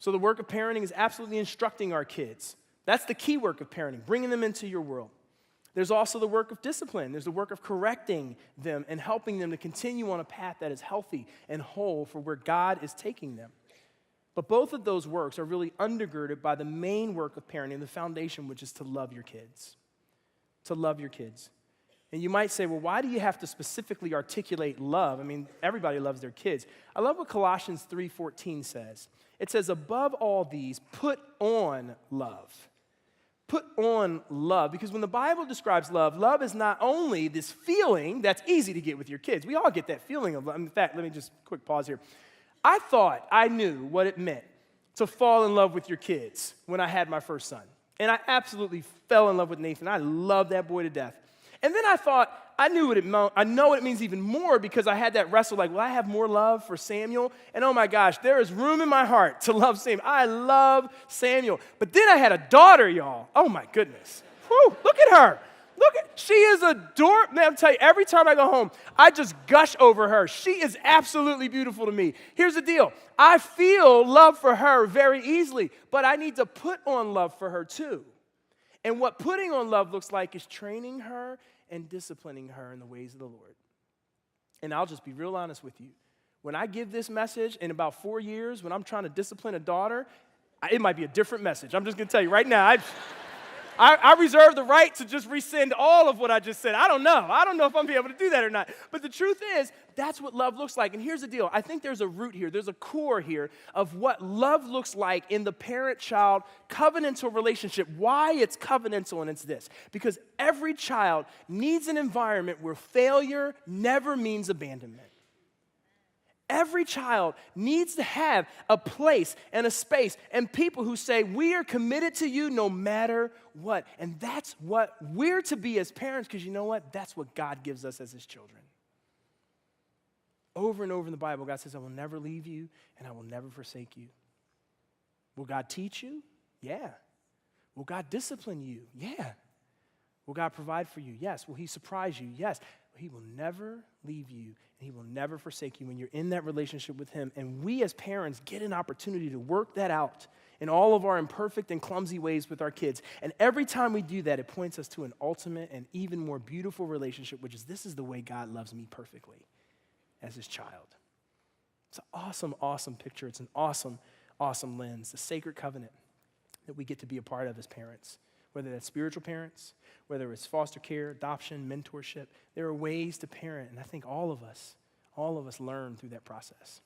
So the work of parenting is absolutely instructing our kids. That's the key work of parenting, bringing them into your world. There's also the work of discipline. There's the work of correcting them and helping them to continue on a path that is healthy and whole for where God is taking them. But both of those works are really undergirded by the main work of parenting, the foundation, which is to love your kids. To love your kids. And you might say, well, why do you have to specifically articulate love? I mean, everybody loves their kids. I love what Colossians 3:14 says. It says, above all these, put on love. Put on love. Because when the Bible describes love, love is not only this feeling that's easy to get with your kids. We all get that feeling of love. In fact, let me just quick pause here. I thought I knew what it meant to fall in love with your kids when I had my first son. And I absolutely fell in love with Nathan. I love that boy to death. And then I thought, I knew what it meant. I know what it means even more because I had that wrestle like, will I have more love for Samuel? And oh my gosh, there is room in my heart to love Samuel. I love Samuel. But then I had a daughter, y'all. Oh my goodness. Whew, look at her. She is adorable. Man, I'm telling you, every time I go home, I just gush over her. She is absolutely beautiful to me. Here's the deal. I feel love for her very easily, but I need to put on love for her too. And what putting on love looks like is training her and disciplining her in the ways of the Lord. And I'll just be real honest with you. When I give this message in about 4 years, when I'm trying to discipline a daughter, it might be a different message. I'm just going to tell you right now. I reserve the right to just rescind all of what I just said. I don't know. I don't know if I'm going to be able to do that or not. But the truth is, that's what love looks like. And here's the deal. I think there's a root here. There's a core here of what love looks like in the parent-child covenantal relationship. Why it's covenantal, and it's this. Because every child needs an environment where failure never means abandonment. Every child needs to have a place and a space and people who say, we are committed to you no matter what. And that's what we're to be as parents, because you know what? That's what God gives us as his children. Over and over in the Bible, God says, I will never leave you and I will never forsake you. Will God teach you? Yeah. Will God discipline you? Yeah. Will God provide for you? Yes. Will he surprise you? Yes. He will never leave you, and he will never forsake you when you're in that relationship with him. And we as parents get an opportunity to work that out in all of our imperfect and clumsy ways with our kids. And every time we do that, it points us to an ultimate and even more beautiful relationship, which is this is the way God loves me perfectly as his child. It's an awesome, awesome picture. It's an awesome, awesome lens, the sacred covenant that we get to be a part of as parents. Whether that's spiritual parents, whether it's foster care, adoption, mentorship, there are ways to parent, and I think all of us learn through that process.